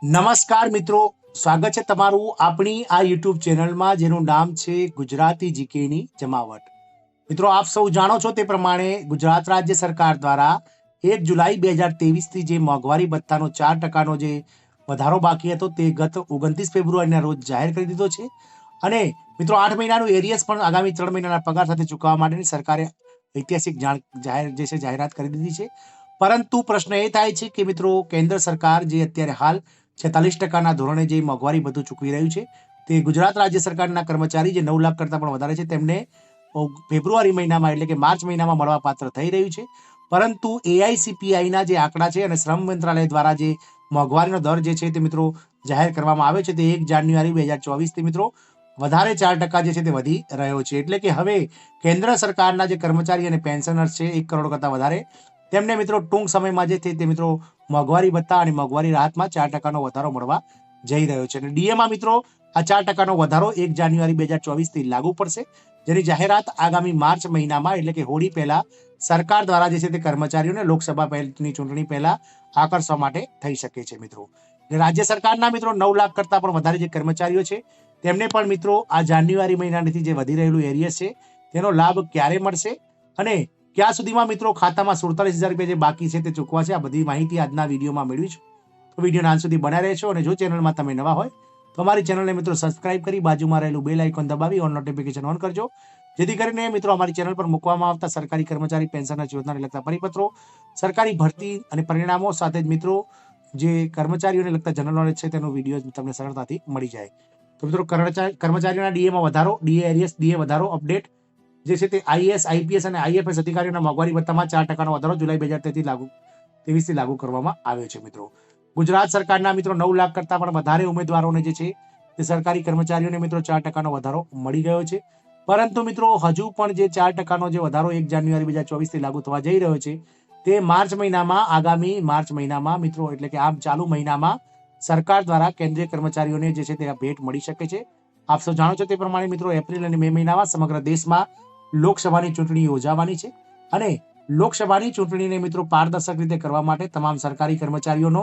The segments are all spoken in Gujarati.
નમસ્કાર મિત્રો, સ્વાગત છે તમારું આપણી આ યુટ્યુબ ચેનલમાં જેનું નામ છે ગુજરાતી જીકેની જમાવટ. મિત્રો, આપ સૌ જાણો છો તે પ્રમાણે ગુજરાત રાજ્ય સરકાર દ્વારા 1 જુલાઈ 2023 થી જે મોંઘવારી ભથ્થાનો 4% જે વધારો બાકી હતો તે ગત 29 ફેબ્રુઆરીના રોજ જાહેર કરી દીધો છે. અને મિત્રો 8 મહિનાનું એરિયસ પણ આગામી 3 મહિનાના પગાર સાથે ચૂકવવા માટેની સરકારે ઐતિહાસિક જાહેરાત કરી દીધી છે. પરંતુ પ્રશ્ન એ થાય છે કે મિત્રો કેન્દ્ર સરકાર જે અત્યારે હાલ 46% ધોરણે જે મોંઘવારી બધું ચૂકવી રહ્યું છે તે ગુજરાત રાજ્ય સરકારના કર્મચારી જે 9 લાખ કરતા પણ વધારે છે તેમને ફેબ્રુઆરી મહિનામાં એટલે કે માર્ચ મહિનામાં મળવા પાત્ર થઈ રહ્યું છે. પરંતુ એઆઈસીપીઆઈના જે આંકડા છે અને શ્રમ મંત્રાલય દ્વારા જે મોંઘવારીનો દર જે છે તે મિત્રો જાહેર કરવામાં આવ્યો છે તે 1 જાન્યુઆરી 2024 થી મિત્રો વધારે 4% જે છે તે વધી રહ્યો છે. એટલે કે હવે કેન્દ્ર સરકારના જે કર્મચારી અને પેન્શનર્સ છે 1 કરોડ કરતા વધારે તેમને મિત્રો ટૂંક સમયમાં જે તે મિત્રો મોંઘવારી ભથ્થા અને મોંઘવારી રાહતમાં 4%નો વધારો મળવા જઈ રહ્યો છે. અને ડીએમાં મિત્રો આ 4%નો વધારો 1 જાન્યુઆરી 2024 થી લાગુ પડશે, જેની જાહેરાત આગામી માર્ચ મહિનામાં એટલે કે હોળી પહેલા સરકાર દ્વારા જે છે તે કર્મચારીઓને લોકસભા પહેલની ચૂંટણી પહેલા આકર્ષવા માટે થઈ શકે છે મિત્રો. રાજ્ય સરકારના મિત્રો 9 લાખ કરતા પણ વધારે જે કર્મચારીઓ છે તેમને પણ મિત્રો આ જાન્યુઆરી મહિનાથી જે વધી રહેલું એરિયસ છે તેનો લાભ ક્યારે મળશે અને ક્યાં સુધીમાં મિત્રો ખાતામાં 47,000 રૂપિયા જે બાકી છે તે ચૂકવા છે, આ બધી માહિતી આજના વિડીયોમાં મેળવી છે. તો વિડીયોના અંત સુધી બન્યા રહેશો અને જો ચેનલમાં તમે નવા હોય તો અમારી ચેનલને મિત્રો સબસ્ક્રાઇબ કરી બાજુમાં રહેલું બેલ આઇકોન દબાવી ઓન નોટિફિકેશન ઓન કરજો, જેથી કરીને મિત્રો અમારી ચેનલ પર મૂકવામાં આવતા સરકારી કર્મચારી પેન્શનના યોજનાને લગતા પરિપત્રો, સરકારી ભરતી અને પરિણામો સાથે જ મિત્રો જે કર્મચારીઓને લગતા જનરલ નોલેજ છે તેનો વિડીયો તમને સરળતાથી મળી જાય. તો મિત્રો કર્મચારીઓના ડીએમાં વધારો, ડીએ એરિયસ, ડીએ વધારો અપડેટ જે છે તે આઈએએસ, આઈપીએસ અને આઈએફએસ અધિકારીઓના મોંઘવારી ભથ્થામાં 4%નો વધારો જુલાઈ 2023 થી લાગુ કરવામાં આવ્યો છે. મિત્રો ગુજરાત સરકારના મિત્રો 9 લાખ કરતા પણ વધારે ઉમેદવારોને જે છે તે સરકારી કર્મચારીઓને મિત્રો 4%નો વધારો મળી ગયો છે. પરંતુ મિત્રો હજુ પણ જે 4%નો જે વધારો 1 જાન્યુઆરી 2024 થી લાગુ થવા જઈ રહ્યો છે તે માર્ચ મહિનામાં, આગામી માર્ચ મહિનામાં મિત્રો એટલે કે આમ ચાલુ મહિનામાં સરકાર દ્વારા કેન્દ્રીય કર્મચારીઓને જે છે તે ભેટ મળી શકે છે. આપ સૌ જાણો છો તે પ્રમાણે મિત્રો એપ્રિલ અને મે મહિનામાં સમગ્ર દેશમાં લોકસભાની ચૂંટણી યોજાવાની છે અને લોકસભાની ચૂંટણીને મિત્રો પારદર્શક રીતે કરવા માટે તમામ સરકારી કર્મચારીઓનો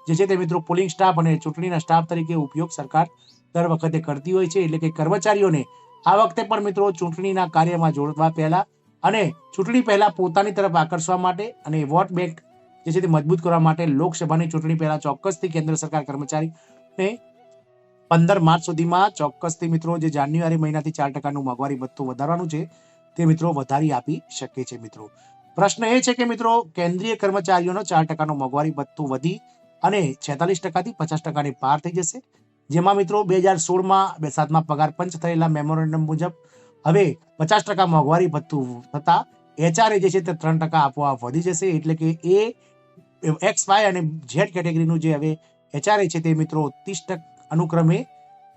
જે છે તે મિત્રો પોલિંગ સ્ટાફ અને ચૂંટણીના સ્ટાફ તરીકે ઉપયોગ સરકાર દર વખતે કરતી હોય છે. એટલે કે કર્મચારીઓને આ વખતે પણ મિત્રો ચૂંટણીના કાર્યમાં જોડવા પહેલા અને ચૂંટણી પહેલા પોતાની તરફ આકર્ષવા માટે અને વોટ બેંક જે છે તે મજબૂત કરવા માટે લોકસભાની ચૂંટણી પહેલા ચોક્કસથી કેન્દ્ર સરકાર કર્મચારીને 15 માર્ચ સુધીમાં ચોક્કસથી મિત્રો જે જાન્યુઆરી મહિનાથી 4%નું મોંઘવારી ભથ્થું વધારવાનું છે તે મિત્રો વધારી આપી શકે છે. મિત્રો પ્રશ્ન એ છે કે મિત્રો કેન્દ્રીય કર્મચારીઓનો 4%નું મોંઘવારી ભથ્થું વધી અને 46% થી 50%ને પાર થઈ જશે, જેમાં મિત્રો 2016માં 7મા પગાર પંચ થયેલા મેમોરેન્ડમ મુજબ હવે 50% મોંઘવારી ભથ્થું થતા એચઆરએ જે છે તે 3% આપોઆપ વધી જશે. એટલે કે એક્સ, વાય અને ઝેડ કેટેગરીનું જે હવે એચઆરએ છે તે મિત્રો 30% અનુક્રમે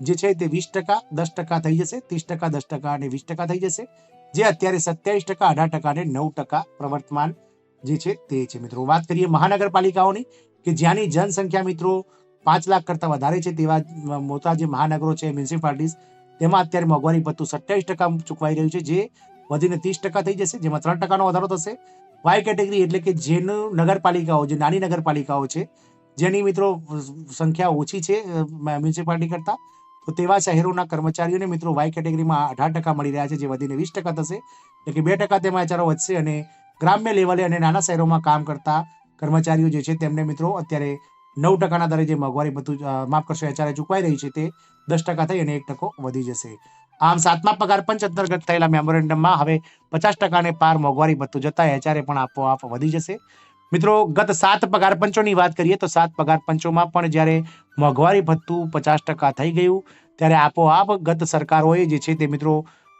જે છે તે 20%, 10% થઈ જશે, 30%, 10% અને 20% થઈ જશે, જે અત્યારે 27%, 18% અને 9% પ્રવર્તમાન જે છે તે છે. મિત્રો વાત કરીએ મહાનગરપાલિકાઓની કે જ્યાંની જનસંખ્યા મિત્રો 5 લાખ કરતા વધારે છે તેવા મોટા જે મહાનગરો છે, મ્યુનિસિપાલિટીઝ, તેમાં અત્યારે મોંઘવારી ભથ્થું 27% ચૂકવાઈ રહ્યું છે, જે વધીને 30% થઈ જશે, જેમાં 3%નો વધારો થશે. વાય કેટેગરી એટલે કે જેનું નગરપાલિકાઓ, જે નાની નગરપાલિકાઓ છે જેની મિત્રો સંખ્યા ઓછી છે મ્યુનિસિપાલિટી કરતા, તો તેવા શહેરોના કર્મચારીઓને મિત્રો વાય કેટેગરીમાં 18% મળી રહ્યા છે, જે વધીને 20% થશે. એટલે કે 2% તેમાં એચઆરઓ વધશે અને ગ્રામ્ય લેવલે અને નાના શહેરોમાં કામ કરતા કર્મચારીઓ જે છે તેમને મિત્રો અત્યારે 9%ના દરે જે મોંઘવારી ભથ્થું માફ કરશો એચઆરએ ચૂકવાઈ રહી છે તે 10% થઈ અને 1% વધી જશે. આમ 7મા પગાર પંચ અંતર્ગત થયેલા મેમોરેન્ડમમાં હવે 50%ને પાર મોંઘવારી ભથ્થું જતા એચઆરએ પણ આપોઆપ વધી જશે. મિત્રો ગત 7 પગાર પંચોની વાત કરીએ તો 7 પગાર પંચોમાં પણ જ્યારે મોંઘવારી ભથ્થું 50% થઈ ગયું ત્યારે આપોઆપ ગત સરકારોએ જે છે તે મિત્રો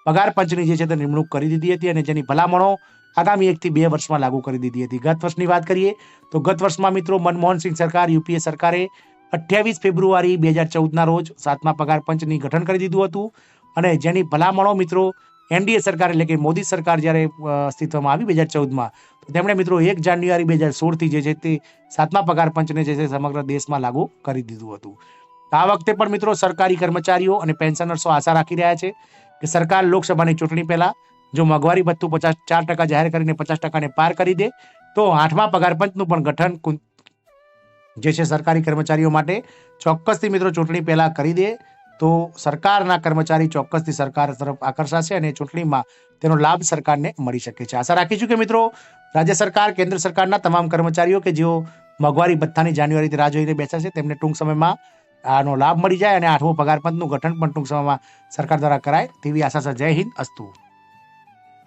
પગાર પંચની જે છે તે નિમણૂક કરી દીધી હતી અને જેની ભલામણો આગામી 1 થી 2 વર્ષમાં લાગુ કરી દીધી હતી. ગત વર્ષની વાત કરીએ તો ગત વર્ષમાં મિત્રો મનમોહન સિંહ સરકાર, યુપીએ સરકારે 28 ફેબ્રુઆરી 2014ના રોજ 7મા પગાર પંચની ગઠન કરી દીધું હતું અને જેની ભલામણો મિત્રો એનડીએ સરકાર એટલે કે મોદી સરકાર જ્યારે અસ્તિત્વમાં આવી 2014માં, તો તેમણે મિત્રો 1 જાન્યુઆરી 2016 થી જે છે તે 7મા પગાર પંચને જે છે સમગ્ર દેશમાં લાગુ કરી દીધું હતું. આ વખતે પણ મિત્રો સરકારી કર્મચારીઓ અને પેન્શનર્સો આશા રાખી રહ્યા છે કે સરકાર લોકસભાની ચૂંટણી પહેલા જો મોંઘવારી ભથ્થું 4% જાહેર કરીને 50%ને પાર કરી દે તો 8મા પગાર પંચનું પણ ગઠન જે છે સરકારી કર્મચારીઓ માટે ચોક્કસથી મિત્રો ચૂંટણી પહેલા કરી દે તો સરકારના કર્મચારી ચોક્કસથી સરકાર તરફ આકર્ષાશે અને ચૂંટણીમાં તેનો લાભ સરકારને મળી શકે છે. આશા રાખીશું કે મિત્રો રાજ્ય સરકાર, કેન્દ્ર સરકારના તમામ કર્મચારીઓ કે જેઓ મોંઘવારી ભથ્થાની જાન્યુઆરીથી રાહ જોઈને બેઠા છે તેમને ટૂંક સમયમાં આનો લાભ મળી જાય અને 8મો પગાર પંચનું ગઠન પણ ટૂંક સમયમાં સરકાર દ્વારા કરાય તેવી આશા છે. જય હિન્દ, અસ્તુ.